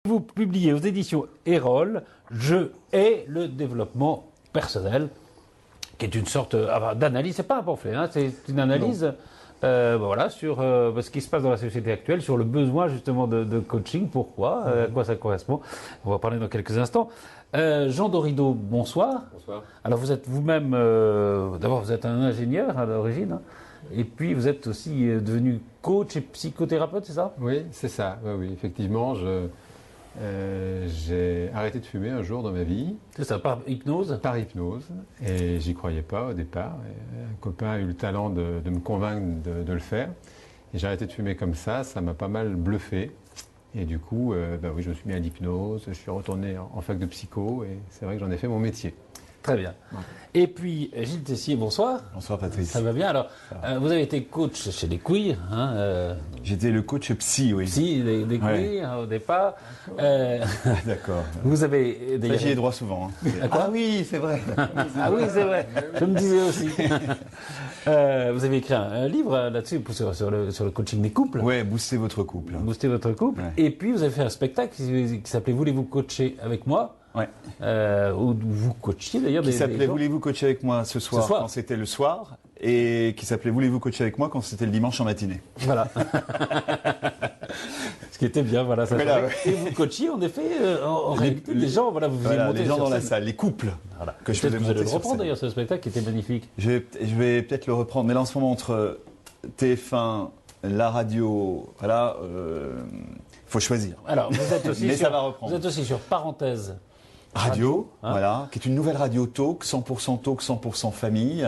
Vous publiez aux éditions Erol, Je hais le développement personnel, qui est une sorte d'analyse, c'est pas un pamphlet, hein, c'est une analyse voilà, sur ce qui se passe dans la société actuelle, sur le besoin justement de coaching, pourquoi, à quoi ça correspond. On va parler dans quelques instants. Jean Dorido, bonsoir. Bonsoir. Alors vous êtes vous-même, d'abord vous êtes un ingénieur à l'origine, hein, et puis vous êtes aussi devenu coach et psychothérapeute, c'est ça? Oui, c'est ça. Oui, effectivement, j'ai arrêté de fumer un jour dans ma vie. C'est ça, par hypnose? Par hypnose. Et j'y croyais pas au départ. Et un copain a eu le talent de me convaincre de le faire. Et j'ai arrêté de fumer comme ça m'a pas mal bluffé. Et du coup, oui, je me suis mis à l'hypnose, je suis retourné en fac de psycho et c'est vrai que j'en ai fait mon métier. Très bien. Ouais. Et puis, Gilles Tessier, bonsoir. Bonsoir Patrice. Ça va bien. Alors, vous avez été coach chez les Queer. Hein, J'étais le coach psy, oui. Psy des Queer, au départ. D'accord. Vous avez... Ça, j'y ai droit souvent. Hein. Ah oui, c'est vrai. Ah oui, c'est vrai. Je me disais aussi. Vous avez écrit un livre là-dessus, sur le coaching des couples. Oui, booster votre couple. Booster votre couple. Ouais. Et puis, vous avez fait un spectacle qui s'appelait Voulez-vous coacher avec moi? Ouais. Où vous coachiez d'ailleurs qui s'appelait Voulez-vous coacher avec moi ce soir, quand c'était le soir, et qui s'appelait Voulez-vous coacher avec moi quand c'était le dimanche en matinée. Voilà. Ce qui était bien, voilà. Ça voilà, ouais. Et vous coachiez en effet, en réalité, des gens, voilà, vous faisiez monter les gens dans la scène. salle, les couples. Voilà. Que je faisais vous allez le reprendre scène. d'ailleurs, ce spectacle qui était magnifique. Je vais peut-être le reprendre, mais là en ce moment entre TF1, la radio, voilà, faut choisir. Alors, vous êtes aussi, mais sur, ça va reprendre. Vous êtes aussi sur Parenthèse. Radio, hein, voilà, qui est une nouvelle radio talk, 100% famille.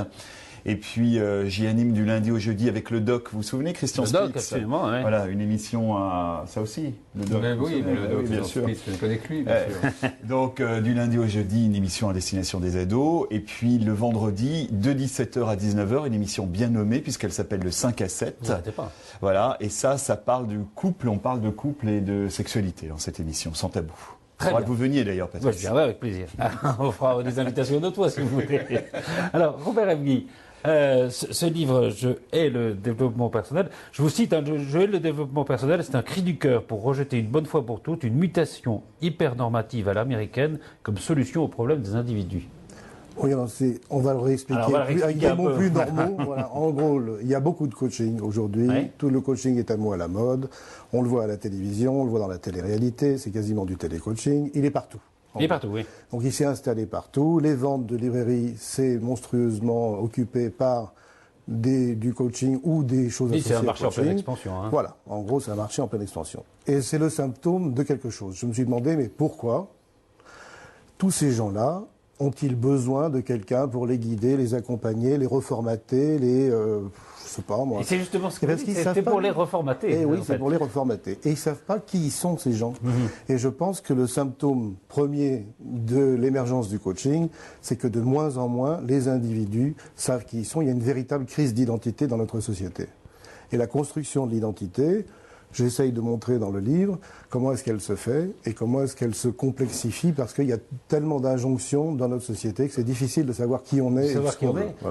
Et puis j'y anime du lundi au jeudi avec le doc. Vous vous souvenez, Christian Spitz? Le doc, absolument. Ouais. Voilà, une émission à ça aussi. Le doc. Oui, le doc, bien sûr. Spitz, je ne connais que lui, bien sûr. Donc du lundi au jeudi, une émission à destination des ados. Et puis le vendredi, de 17h à 19h, une émission bien nommée puisqu'elle s'appelle le 5 à 7. Vous n'arrêtez pas. Voilà, et ça parle du couple. On parle de couple et de sexualité dans cette émission, sans tabou. Très bien. Que vous veniez d'ailleurs, Patrice. Ouais, je viendrai avec plaisir. On fera des invitations de toi si vous voulez. Alors, Robert Ebgui, ce livre, Je hais le développement personnel, je vous cite, hein, Je hais le développement personnel, c'est un cri du cœur pour rejeter une bonne fois pour toutes une mutation hyper-normative à l'américaine comme solution aux problèmes des individus. Oui, alors on va le réexpliquer avec des mots plus normaux. Voilà. En gros, il y a beaucoup de coaching aujourd'hui. Oui. Tout le coaching est à mot à la mode. On le voit à la télévision, on le voit dans la télé-réalité. C'est quasiment du télécoaching. Il est partout. Il est partout, oui. Donc il s'est installé partout. Les ventes de librairies, c'est monstrueusement occupé par du coaching ou des choses associées. C'est un marché en pleine expansion. Hein. Voilà. En gros, c'est un marché en pleine expansion. Et c'est le symptôme de quelque chose. Je me suis demandé, mais pourquoi tous ces gens-là ont-ils besoin de quelqu'un pour les guider, les accompagner, les reformater, je sais pas moi. Et c'est justement ce que c'était pour les reformater. Et oui, c'est pour les reformater. Et ils savent pas qui ils sont ces gens. Et je pense que le symptôme premier de l'émergence du coaching, c'est que de moins en moins les individus savent qui ils sont. Il y a une véritable crise d'identité dans notre société. Et la construction de l'identité, j'essaye de montrer dans le livre comment est-ce qu'elle se fait et comment est-ce qu'elle se complexifie parce qu'il y a tellement d'injonctions dans notre société que c'est difficile de savoir qui on est.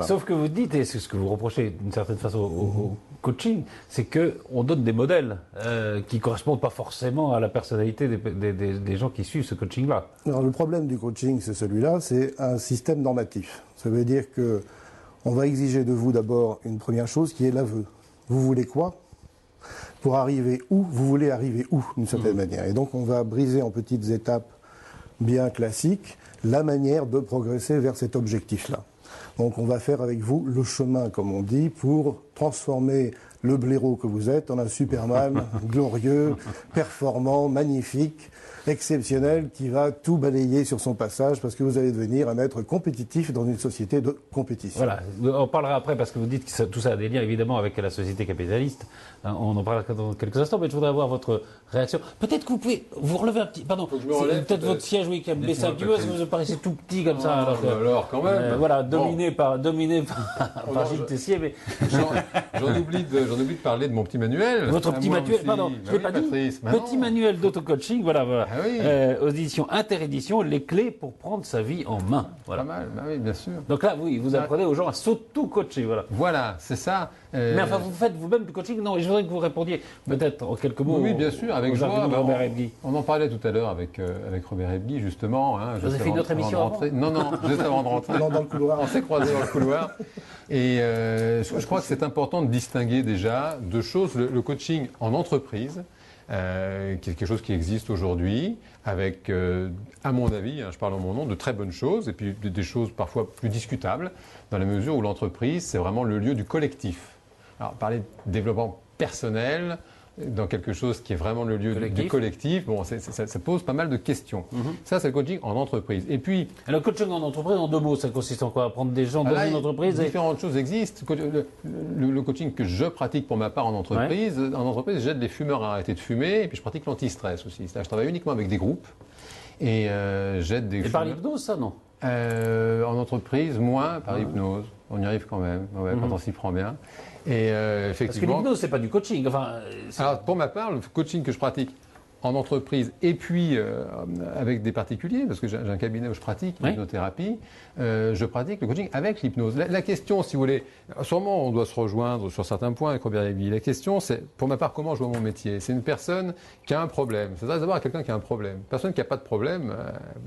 Sauf que vous dites, et c'est ce que vous reprochez d'une certaine façon au coaching, c'est qu'on donne des modèles qui ne correspondent pas forcément à la personnalité des gens qui suivent ce coaching-là. Alors le problème du coaching, c'est celui-là, c'est un système normatif. Ça veut dire que on va exiger de vous d'abord une première chose qui est l'aveu. Vous voulez quoi ? Pour arriver où vous voulez arriver où, d'une certaine manière. Et donc on va briser en petites étapes bien classiques la manière de progresser vers cet objectif-là. Donc on va faire avec vous le chemin, comme on dit, pour transformer le blaireau que vous êtes en un Superman glorieux, performant, magnifique, exceptionnel, qui va tout balayer sur son passage parce que vous allez devenir un être compétitif dans une société de compétition. Voilà, on parlera après parce que vous dites que tout ça a des liens évidemment avec la société capitaliste. On en parlera dans quelques instants, mais je voudrais avoir votre réaction. Peut-être que vous pouvez vous relever un petit... Pardon, peut-être votre siège, oui, qui a baissé un petit peu, parce que vous paraissez tout petit comme ça. Alors quand même. Voilà, dominé par Gilles Tessier, mais J'en oublie de parler de mon petit manuel. votre petit Moi manuel, aussi. pardon, je l'ai Oui, pas dit. Patrice, bah Petit non. manuel d'auto-coaching, voilà. Ah oui. Aux éditions Interédition, les clés pour prendre sa vie en main. Voilà. Pas mal, bah oui, bien sûr. Donc là, oui, vous apprenez aux gens à s'auto-coacher, voilà. Voilà, c'est ça. Mais enfin, vous faites vous-même du coaching? Non, et je voudrais que vous répondiez peut-être en quelques mots. Oui, bien sûr, avec aux joie. arguments de Bah, Robert Ebghi. on en parlait tout à l'heure avec Robert Ebghi, justement. Hein, Vous avez fait une autre émission de rentrer. Non, juste avant de rentrer. Non, dans le couloir. On s'est croisés dans le couloir. Et je crois que c'est important de distinguer déjà deux choses. Le coaching en entreprise, qui est quelque chose qui existe aujourd'hui, avec, à mon avis, je parle en mon nom, de très bonnes choses, et puis des choses parfois plus discutables, dans la mesure où l'entreprise, c'est vraiment le lieu du collectif. Alors, parler de développement personnel, dans quelque chose qui est vraiment le lieu du collectif, bon, ça pose pas mal de questions. Ça, c'est le coaching en entreprise. Et puis... Alors, le coaching en entreprise, en 2 mots, ça consiste en quoi? Prendre des gens dans une entreprise Différentes choses existent. Le coaching que je pratique pour ma part en entreprise, j'aide les fumeurs à arrêter de fumer, et puis je pratique l'anti-stress aussi. C'est-à-dire que je travaille uniquement avec des groupes, et j'aide des Et fumeurs. par l'hypnose, ça, non? En entreprise, moins par hypnose. On y arrive quand même, quand on s'y prend bien. Et Parce que effectivement... l'hypnose, c'est pas du coaching. Enfin, Alors, pour ma part, le coaching que je pratique en entreprise et puis avec des particuliers, parce que j'ai un cabinet où je pratique l'hypnothérapie, je pratique le coaching avec l'hypnose. La question, si vous voulez, sûrement on doit se rejoindre sur certains points avec Robert Ebghi. La question, c'est, pour ma part, comment je vois mon métier? C'est une personne qui a un problème. C'est d'abord à quelqu'un qui a un problème. Une personne qui n'a pas de problème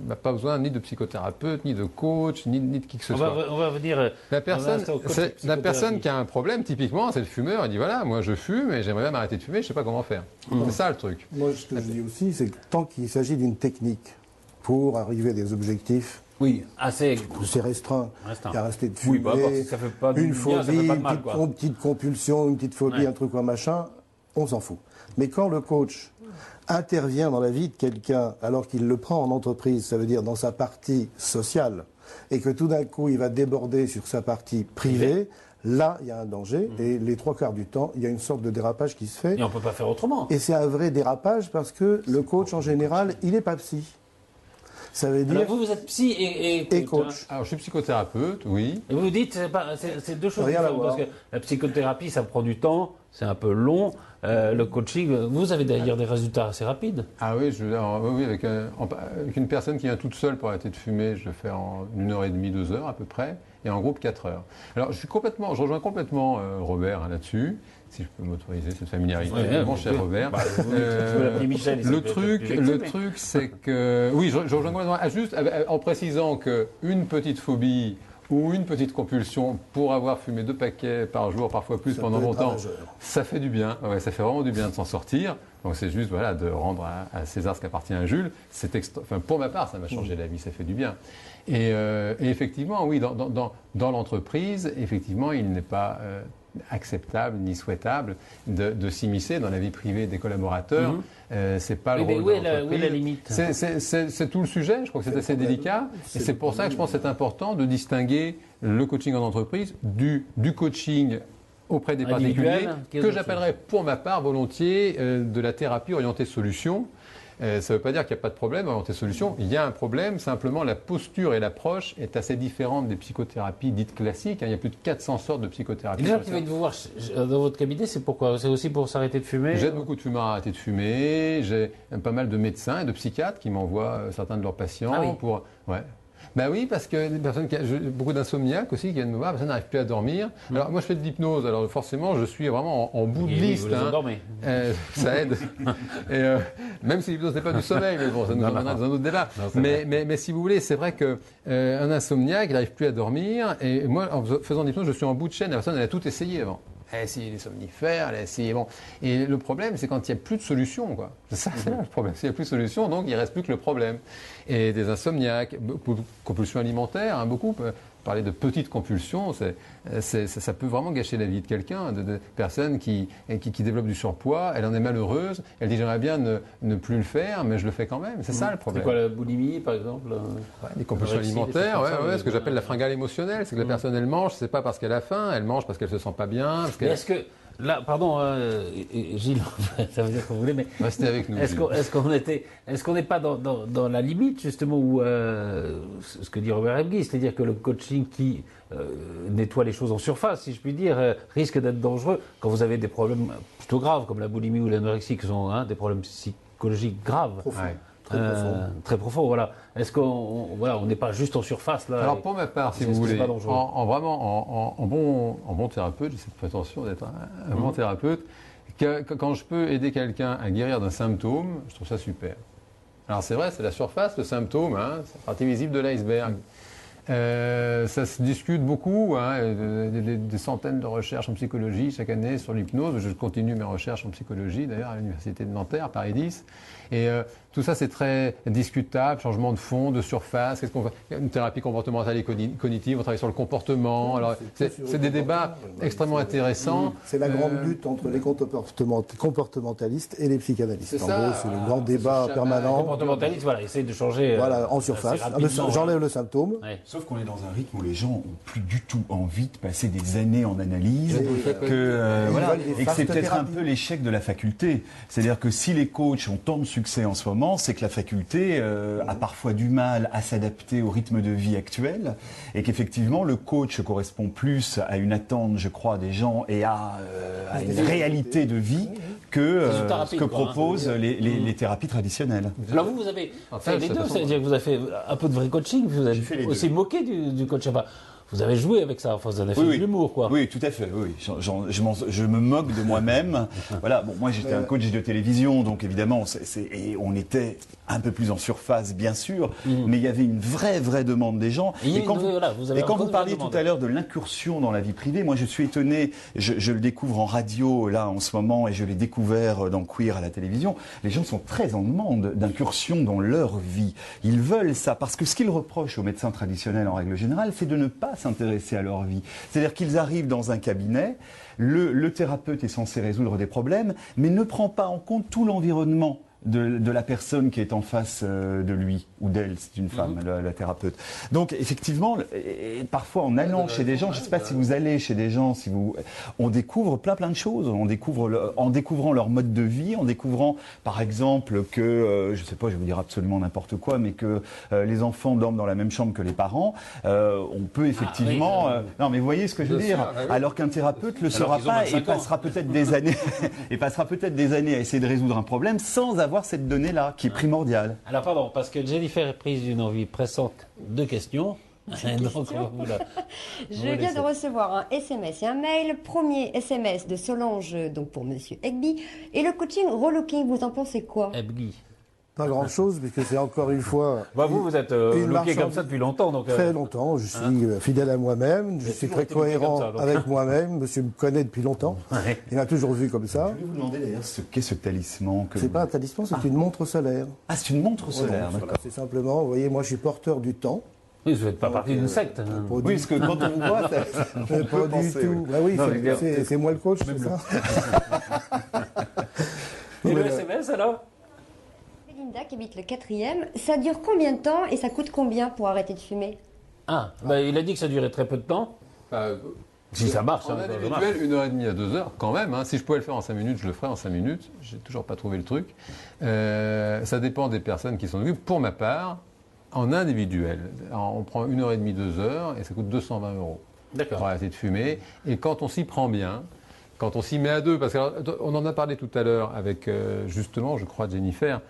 n'a pas besoin ni de psychothérapeute, ni de coach, ni de qui que ce soit. on va venir... La personne qui a un problème, typiquement, c'est le fumeur. Il dit voilà, moi je fume et j'aimerais bien m'arrêter de fumer, je ne sais pas comment faire. C'est ça le truc. Moi, ce que je dis aussi, c'est que tant qu'il s'agit d'une technique pour arriver à des objectifs Oui, assez restreints, restreint. il y a resté de fumer, Oui, bah, si ça fait pas du une bien, ça fait phobie, pas de une mal, quoi. petite compulsion, une petite phobie, Ouais. un truc ou un machin, on s'en fout. Mais quand le coach intervient dans la vie de quelqu'un alors qu'il le prend en entreprise, ça veut dire dans sa partie sociale, et que tout d'un coup il va déborder sur sa partie privée, là il y a un danger, et les 3/4 du temps, il y a une sorte de dérapage qui se fait. Et on ne peut pas faire autrement. Et c'est un vrai dérapage parce que le coach en général, il n'est pas psy. Ça veut dire... Alors vous êtes psy et coach. hein. Alors, je suis psychothérapeute, oui. Et vous dites, c'est 2 choses Rien à différentes, voir. parce que la psychothérapie, ça prend du temps, c'est un peu long. Le coaching, vous avez d'ailleurs des résultats assez rapides. Ah oui, oui, avec une personne qui vient toute seule pour arrêter de fumer, je le fais en 1h30, 2 heures à peu près, et en groupe 4 heures. Alors je rejoins complètement Robert là-dessus, si je peux m'autoriser cette familiarité, mon cher Robert. Bah, vous l'appelez Michel. et ça Le peut être plus vexé, mais- truc, c'est que oui, je rejoins complètement. Juste en précisant qu'une petite phobie ou une petite compulsion pour avoir fumé 2 paquets par jour, parfois plus Ça pendant peut être longtemps, ravageur. ça fait du bien. Ouais, ça fait vraiment du bien de s'en sortir. Donc c'est juste voilà, de rendre à César ce qui appartient à Jules. Enfin, pour ma part, ça m'a changé la vie, ça fait du bien. Et effectivement, oui, dans l'entreprise, effectivement, il n'est pas acceptable ni souhaitable de s'immiscer dans la vie privée des collaborateurs. C'est pas le Oui, mais rôle où de est la l'entreprise. limite? C'est tout le sujet, je crois que c'est assez délicat. Et c'est pour ça que je pense que c'est important de distinguer le coaching en entreprise du coaching auprès des Individuel, particuliers, qui est que autre j'appellerais pour ma part volontiers de la thérapie orientée solution. Ça ne veut pas dire qu'il n'y a pas de problème orienté solution. Il y a un problème, simplement la posture et l'approche est assez différente des psychothérapies dites classiques. Il y a plus de 400 sortes de psychothérapie. Les gens qui viennent vous voir dans votre cabinet, c'est pourquoi? C'est aussi pour s'arrêter de fumer? J'aide beaucoup de fumeurs à arrêter de fumer. J'ai pas mal de médecins et de psychiatres qui m'envoient certains de leurs patients Ah oui. pour. Ouais. Ben oui, parce que des personnes beaucoup d'insomniaques aussi qui viennent me voir, personne n'arrive plus à dormir. Alors moi je fais de l'hypnose, alors forcément je suis vraiment en bout de Et oui, liste. vous les endormez. Ça aide. Et, même si l'hypnose n'est pas du sommeil, mais bon, ça nous emmènera dans un autre débat. Non, c'est vrai. Mais si vous voulez, c'est vrai que un insomniaque, il n'arrive plus à dormir. Et moi, en faisant de l'hypnose, je suis en bout de chaîne. La personne, elle a tout essayé avant. Elle a essayé les somnifères, elle a essayé... Bon. Et le problème, c'est quand il n'y a plus de solution, quoi. C'est ça, c'est là le problème. S'il n'y a plus de solution, donc il ne reste plus que le problème. Et des insomniaques, compulsions alimentaires, hein, beaucoup... Parler de petites compulsions, ça peut vraiment gâcher la vie de quelqu'un, de personnes qui développent du surpoids, elle en est malheureuse, elle dit j'aimerais bien ne plus le faire, mais je le fais quand même. C'est ça le C'est problème. quoi la boulimie, par exemple? Des compulsions Anorexie, alimentaires, des choses comme ça, ce que j'appelle la fringale émotionnelle, c'est que la personne elle mange, c'est pas parce qu'elle a faim, elle mange parce qu'elle se sent pas bien. Parce Mais qu'elle... est-ce que là, pardon, Gilles, ça veut dire que vous voulez, mais Restez avec nous. est-ce qu'on n'est pas dans la limite justement où ce que dit Robert Ebgui, c'est-à-dire que le coaching qui nettoie les choses en surface, si je puis dire, risque d'être dangereux quand vous avez des problèmes plutôt graves comme la boulimie ou l'anorexie, qui sont des problèmes psychologiques graves. Profond. Très profond, voilà. Est-ce qu'on on n'est pas juste en surface là? Alors pour ma part, si vous voulez, en bon thérapeute, j'ai cette prétention d'être un bon thérapeute, quand je peux aider quelqu'un à guérir d'un symptôme, je trouve ça super. Alors c'est vrai, c'est la surface, le symptôme, c'est la partie visible de l'iceberg. Ça se discute beaucoup, des centaines de recherches en psychologie chaque année sur l'hypnose. Je continue mes recherches en psychologie d'ailleurs à l'université de Nanterre, Paris 10. Et tout ça c'est très discutable, changement de fond, de surface. Qu'est-ce qu'on fait? Une thérapie comportementale et cognitive, on travaille sur le comportement. Alors c'est des débats extrêmement intéressants. C'est la grande lutte entre les comportementalistes et les psychanalystes. C'est En ça. gros, c'est le grand débat Les permanent. comportementalistes, voilà, essayent de changer. Voilà, en surface. assez rapidement, J'enlève le symptôme. Ouais. Sauf qu'on est dans un rythme où les gens n'ont plus du tout envie de passer des années en analyse, Et- voilà, ils veulent des et que c'est fast peut-être un thérapies. peu l'échec de la faculté. C'est-à-dire que si les coachs ont tant de succès en ce moment, c'est que la faculté a parfois du mal à s'adapter au rythme de vie actuel, et qu'effectivement le coach correspond plus à une attente, je crois, des gens et à une réalité de vie que C'est une thérapie, ce que quoi, hein. proposent les thérapies traditionnelles. Alors vous avez Enfin, fait les ça deux, dépend. c'est-à-dire que vous avez fait un peu de vrai coaching, vous avez J'ai fait les aussi deux. moqué du coach. Enfin, vous avez joué avec ça, enfin, vous avez fait Oui, de oui. l'humour, quoi. Oui, tout à fait. Oui. Je me moque de moi-même. Voilà. Bon, moi, j'étais un coach de télévision, donc évidemment, et on était un peu plus en surface, bien sûr, mais il y avait une vraie demande des gens. Et il y a Et quand une- vous, voilà, vous avez et quand encore vous une parliez vraie tout à demande. l'heure de l'incursion dans la vie privée, moi, je suis étonné. Je le découvre en radio là en ce moment, et je l'ai découvert dans Queer à la télévision. Les gens sont très en demande d'incursion dans leur vie. Ils veulent ça parce que ce qu'ils reprochent aux médecins traditionnels en règle générale, c'est de ne pas s'intéresser à leur vie. C'est-à-dire qu'ils arrivent dans un cabinet, le thérapeute est censé résoudre des problèmes, mais ne prend pas en compte tout l'environnement de la personne qui est en face de lui ou d'elle, c'est une femme, la thérapeute. Donc effectivement, et parfois en allant chez des gens, je ne sais pas si vous allez chez des gens, on découvre plein de choses, on découvre en découvrant leur mode de vie, en découvrant par exemple que, je ne sais pas, je vais vous dire absolument n'importe quoi, mais que les enfants dorment dans la même chambre que les parents, on peut effectivement... non mais vous voyez ce que je veux dire, alors qu'un thérapeute ne le saura qu'ils ont pas et 25 ans. passera peut-être des années et passera peut-être des années à essayer de résoudre un problème sans avoir cette donnée-là qui est primordiale. Alors pardon, parce que Jennifer est prise d'une envie pressante de questions. Donc, voilà. Je viens de recevoir un SMS et un mail. Premier SMS de Solange, donc pour Monsieur Egby. Et le coaching relooking, vous en pensez quoi? Ebgui. Pas grand-chose, puisque c'est encore une fois... Bah, vous êtes une looké marche comme en- ça depuis longtemps. Donc, Très longtemps, je suis fidèle à moi-même, je suis toujours très été looké cohérent comme ça, donc. avec moi-même, monsieur me connaît depuis longtemps, Ouais. il m'a toujours vu comme ça. Je vais vous demander d'ailleurs ce qu'est ce talisman. C'est pas un talisman, c'est une montre solaire. Ah, c'est une montre solaire, Voilà, d'accord. c'est simplement, vous voyez, moi je suis porteur du temps. Oui, vous n'êtes pas partie d'une secte. hein. Pas Oui, parce que quand on vous voit, on peut du penser, tout. oui. Bah oui, Non, c'est moi le coach, c'est ça. Et le SMS alors? Linda qui habite le 4e. Ça dure combien de temps et ça coûte combien pour arrêter de fumer? Ah, bah, il a dit que ça durait très peu de temps. Si ça marche, En ça marche. individuel, 1h30 à 2 heures, quand même. Si je pouvais le faire en 5 minutes, je le ferais en 5 minutes. J'ai toujours pas trouvé le truc. Ça dépend des personnes qui s'en occupent. Pour ma part, en individuel, on prend 1h30, 2 heures et ça coûte 220 € pour D'accord. arrêter de fumer. Et quand on s'y prend bien, quand on s'y met à deux, parce qu'on en a parlé tout à l'heure avec justement, je crois, Jennifer,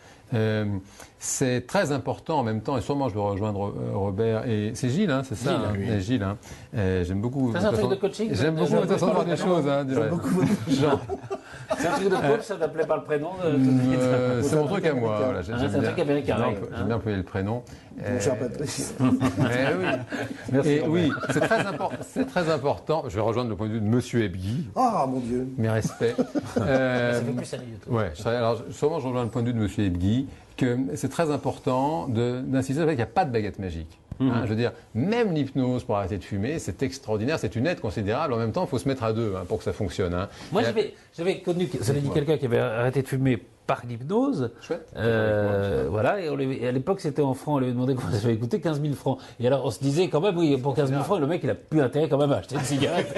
c'est très important en même temps, et sûrement je vais rejoindre Robert, et c'est Gilles, hein, c'est ça, Gilles, hein, Gilles. Hein. J'aime beaucoup. Ça, c'est un truc de coaching, J'aime ça, beaucoup votre façon de voir les choses. Hein, dirais. Jean. C'est un truc de coach, ça n'appelait pas le prénom C'est mon truc à moi. Voilà, c'est un truc américain, oui. J'aime bien employer le prénom. Mon cher Patrice. Oui. Et oui, c'est très important. Je vais rejoindre le point de vue de Monsieur Ebgui. Ah mon Dieu. Mes respects. Ça fait plus sérieux. tout. Ouais, alors sûrement je rejoins le point de vue de Monsieur Ebgui, que c'est très important d'insister sur le fait qu'il n'y a pas de baguette magique. Hein, je veux dire, même l'hypnose pour arrêter de fumer, c'est extraordinaire, c'est une aide considérable. En même temps, il faut se mettre à deux pour que ça fonctionne. Hein. Moi, Et j'avais connu, ça veut dire quelqu'un qui avait arrêté de fumer par l'hypnose. Chouette. Voilà, et à l'époque c'était en francs, on lui avait demandé combien ça avait coûté, 15 000 francs. Et alors on se disait quand même, oui, pour 15 000 francs, le mec il a plus intérêt quand même à acheter une cigarette.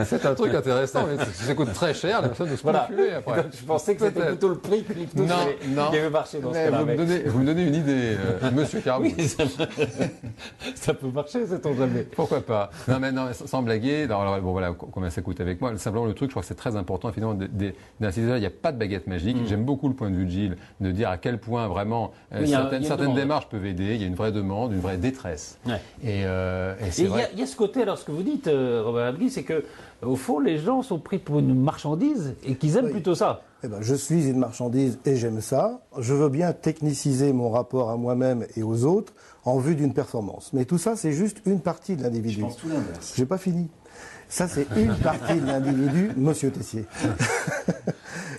C'est un truc intéressant, mais ça coûte très cher, la personne de se Voilà. manipuler après. Donc, je pensais que c'était plutôt le prix que l'hypnose qui avait marché dans ce Mais cas-là. vous me donnez une idée, monsieur Carbou. Oui, ça peut marcher, sait-on jamais. Pourquoi pas? Non, mais non, sans blaguer, alors, bon voilà, combien ça coûte avec moi. Simplement, le truc, je crois que c'est très important, finalement, d'insister, il n'y a pas de baguette magique. J'aime beaucoup le point de vue de Gilles, de dire à quel point vraiment certaines démarches peuvent aider. Il y a une vraie demande, une vraie détresse. Ouais. Et c'est vrai. Il y a ce côté, alors ce que vous dites, Robert Abgui, c'est que au fond, les gens sont pris pour une marchandise et qu'ils aiment plutôt ça. Eh ben, je suis une marchandise et j'aime ça. Je veux bien techniciser mon rapport à moi-même et aux autres en vue d'une performance. Mais tout ça, c'est juste une partie de l'individu. Je pense tout l'inverse. J'ai pas fini. Ça, c'est une partie de l'individu, monsieur Tessier.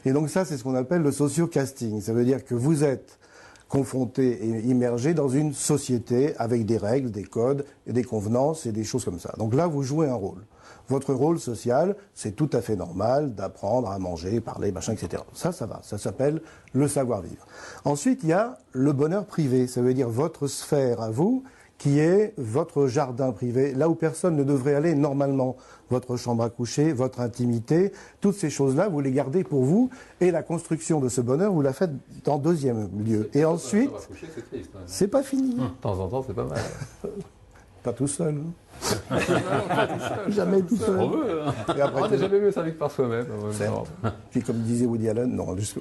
Et donc ça, c'est ce qu'on appelle le socio-casting. Ça veut dire que vous êtes confronté et immergé dans une société avec des règles, des codes, et des convenances et des choses comme ça. Donc là, vous jouez un rôle. Votre rôle social, c'est tout à fait normal d'apprendre à manger, parler, machin, etc. Ça va. Ça s'appelle le savoir-vivre. Ensuite, il y a le bonheur privé. Ça veut dire votre sphère à vous, qui est votre jardin privé, là où personne ne devrait aller normalement. Votre chambre à coucher, votre intimité, toutes ces choses-là, vous les gardez pour vous. Et la construction de ce bonheur, vous la faites en deuxième lieu. Et ensuite, c'est pas fini. De temps en temps, c'est pas mal. Pas tout seul. Jamais tout seul. On veut, hein. Et après, On n'a jamais mieux servi que par soi-même. en même temps. puis comme disait Woody Allen, non, juste...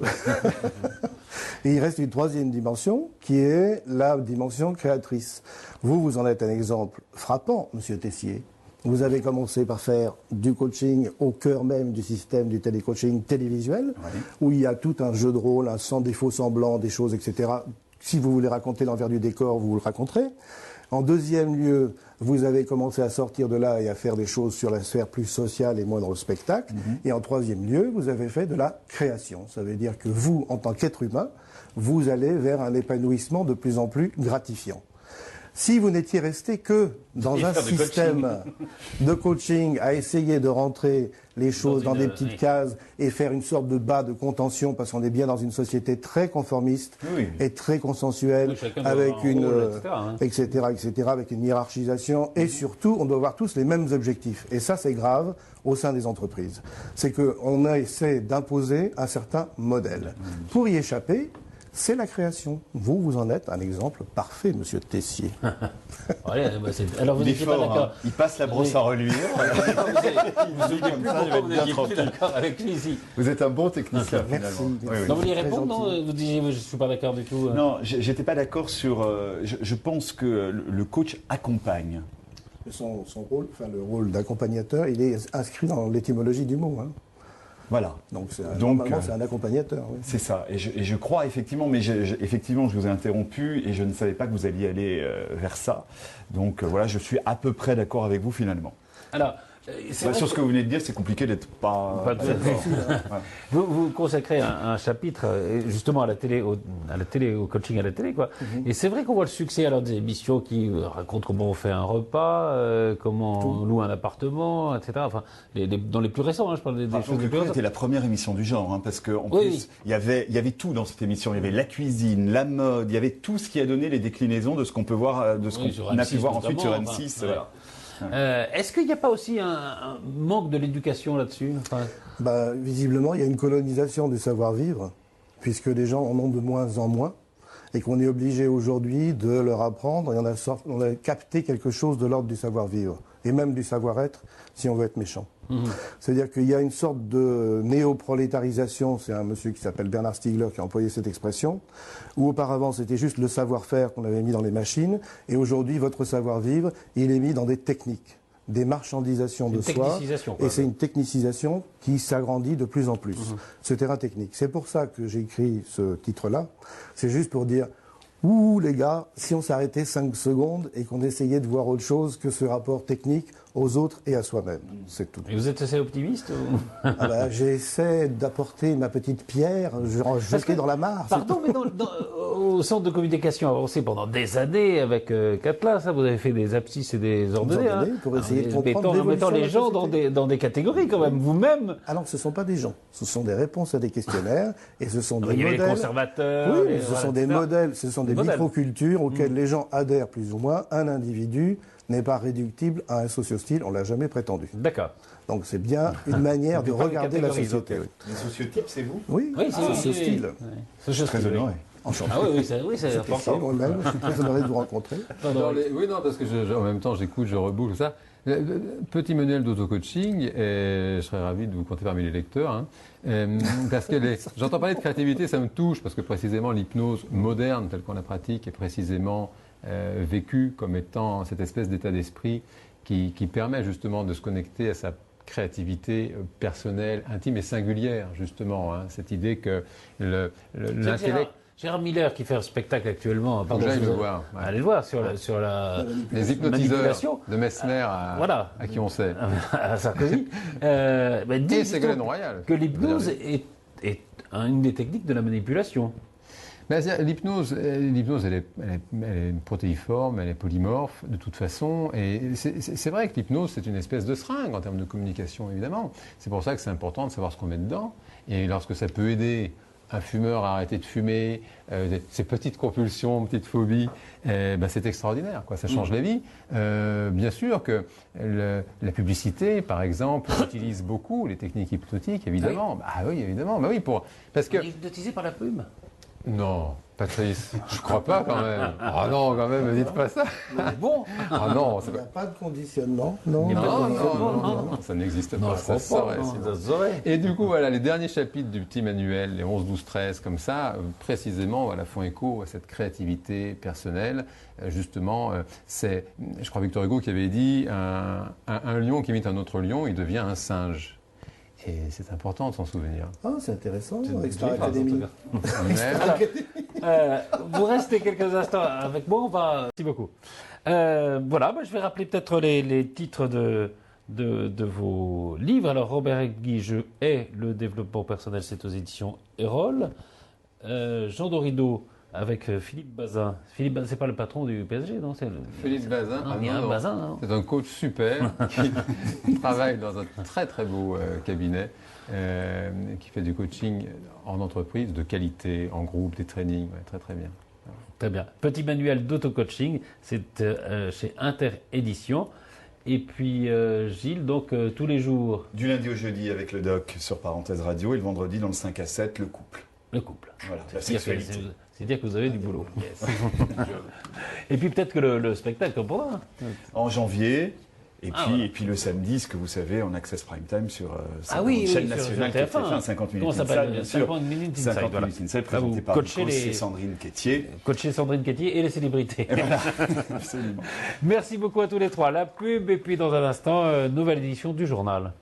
Et il reste une troisième dimension, qui est la dimension créatrice. Vous en êtes un exemple frappant, monsieur Tessier. Vous avez commencé par faire du coaching au cœur même du système du télécoaching télévisuel, où il y a tout un jeu de rôle, un sans défaut semblant, des choses, etc. Si vous voulez raconter l'envers du décor, vous le raconterez. En deuxième lieu, vous avez commencé à sortir de là et à faire des choses sur la sphère plus sociale et moins dans le spectacle. Et en troisième lieu, vous avez fait de la création. Ça veut dire que vous, en tant qu'être humain, vous allez vers un épanouissement de plus en plus gratifiant. Si vous n'étiez resté que dans un système de coaching à essayer de rentrer les choses dans des petites cases et faire une sorte de bas de contention, parce qu'on est bien dans une société très conformiste et très consensuelle, avec une etc., avec une hiérarchisation, et surtout, on doit avoir tous les mêmes objectifs. Et ça, c'est grave au sein des entreprises. C'est qu'on essaie d'imposer un certain modèle. Pour y échapper, c'est la création. Vous en êtes un exemple parfait, monsieur Tessier. Alors vous n'étiez pas d'accord. Hein. Il passe la brosse à reluire. D'accord avec lui ici. Vous êtes un bon technicien, Merci. finalement. Oui, oui. Non, vous voulez répondre, non? Vous disiez, je ne suis pas d'accord du tout. Non, j'étais pas d'accord sur... je pense que le coach accompagne. Son rôle, enfin le rôle d'accompagnateur, il est inscrit dans l'étymologie du mot. Hein. Voilà. Donc, normalement, c'est un accompagnateur. Oui. C'est ça. Et je crois effectivement, mais effectivement, je vous ai interrompu et je ne savais pas que vous alliez aller vers ça. Donc voilà, je suis à peu près d'accord avec vous finalement. Alors, sur ce que vous venez de dire, c'est compliqué d'être pas tout à fait. Vous consacrez un chapitre justement à la télé, au coaching à la télé, quoi. Et c'est vrai qu'on voit le succès alors des émissions qui racontent comment on fait un repas, comment on loue un appartement, etc. Enfin, dans les plus récents, hein, je parle des choses les plus récentes. C'était la première émission du genre, hein, parce qu'en plus, il y avait tout dans cette émission. Il y avait la cuisine, la mode, il y avait tout ce qui a donné les déclinaisons de ce qu'on peut voir, de ce qu'on a pu voir ensuite sur M6. Voilà. Est-ce qu'il n'y a pas aussi un manque de l'éducation là-dessus? Visiblement, il y a une colonisation du savoir-vivre, puisque les gens en ont de moins en moins, et qu'on est obligé aujourd'hui de leur apprendre, et on a capté quelque chose de l'ordre du savoir-vivre, et même du savoir-être, si on veut être méchant. C'est-à-dire qu'il y a une sorte de néoprolétarisation, c'est un monsieur qui s'appelle Bernard Stiegler qui a employé cette expression, où auparavant c'était juste le savoir-faire qu'on avait mis dans les machines, et aujourd'hui votre savoir-vivre, il est mis dans des techniques, des marchandisations de soi, et c'est une technicisation qui s'agrandit de plus en plus, ce terrain technique. C'est pour ça que j'ai écrit ce titre-là, c'est juste pour dire... Ouh les gars, si on s'arrêtait 5 secondes et qu'on essayait de voir autre chose que ce rapport technique aux autres et à soi-même. C'est tout. Et vous êtes assez optimiste ou... J'essaie d'apporter ma petite pierre, jeter dans la mare. Pardon, mais au centre de communication avancé pendant des années avec Catlas, vous avez fait des abscisses et des ordonnées. Pour essayer de comprendre en mettant les gens dans des catégories quand même, vous-même. Alors, ce ne sont pas des gens, ce sont des réponses à des questionnaires et ce sont des modèles. Il y avait les conservateurs. Oui, ce sont des modèles, ce sont des microcultures auxquelles les gens adhèrent plus ou moins. Un individu n'est pas réductible à un sociostyle, on ne l'a jamais prétendu. D'accord. Donc c'est bien une manière de regarder la société. Okay. Les sociotypes, c'est vous? Oui, sociostyle. Je suis très honoré. Enchanté. Ah oui, c'est important. Moi-même, je suis très honoré de vous rencontrer. Oui, non, parce que en même temps, j'écoute, je reboucle, tout ça. Petit manuel d'auto-coaching, et je serais ravi de vous compter parmi les lecteurs, parce que j'entends parler de créativité, ça me touche, parce que précisément l'hypnose moderne, telle qu'on la pratique, est précisément vécue comme étant cette espèce d'état d'esprit qui permet justement de se connecter à sa créativité personnelle, intime et singulière, justement. Cette idée que l'intellect... Gérard Miller qui fait un spectacle actuellement. J'aille le voir. Ouais. Allez le voir sur les hypnotiseurs de Mesmer à qui on sait. À Sarkozy. Et Ségolène Royal. Que l'hypnose est une des techniques de la manipulation. L'hypnose, elle est protéiforme, elle est polymorphe de toute façon. Et c'est vrai que l'hypnose, c'est une espèce de seringue en termes de communication, évidemment. C'est pour ça que c'est important de savoir ce qu'on met dedans. Et lorsque ça peut aider un fumeur à arrêter de fumer, ses petites compulsions, petites phobies, c'est extraordinaire, quoi. Ça change la vie. Bien sûr que la publicité, par exemple, utilise beaucoup les techniques hypnotiques, évidemment. Oui, évidemment. Parce que... Hypnotisé par la plume? Non, Patrice, je crois pas quand même. Ah non, quand même, ne dites pas ça. Bon. Ah non, il n'y a pas de conditionnement. Non, ça n'existe pas. Ça saurait. Et du coup, voilà, les derniers chapitres du petit manuel, les 11, 12, 13, comme ça, précisément, font écho à cette créativité personnelle. Justement, je crois Victor Hugo qui avait dit, un lion qui imite un autre lion, il devient un singe. Et c'est important de s'en souvenir. Ah, c'est intéressant. Star Academy. Vous restez quelques instants avec moi. Merci beaucoup. Je vais rappeler peut-être les titres de vos livres. Alors, Robert Guy, Je hais le développement personnel, c'est aux éditions Erol. Jean Dorido avec Philippe Bazin. Philippe Bazin, c'est pas le patron du PSG, non? Philippe Bazin. Bazin. C'est un coach super qui travaille dans un très très beau cabinet, qui fait du coaching en entreprise de qualité, en groupe, des trainings, très très bien. Très bien. Petit manuel d'auto-coaching, c'est chez Inter-Édition. Et puis Gilles, donc tous les jours. Du lundi au jeudi avec le doc sur Parenthèse Radio et le vendredi dans le 5 à 7, le couple. Le couple. Voilà, la sexualité. C'est dire que vous avez du boulot. Yes. Et puis peut-être que le spectacle reprendra. En janvier. Et puis le samedi, ce que vous savez, en Access Prime Time sur une chaîne nationale qui a fait 50 minutes inside, bien sûr. 50 minutes inside, présenté par Sandrine Quétier. Coacher Sandrine Quétier et les célébrités. Et voilà, absolument. Merci beaucoup à tous les trois. La pub et puis dans un instant, nouvelle édition du journal.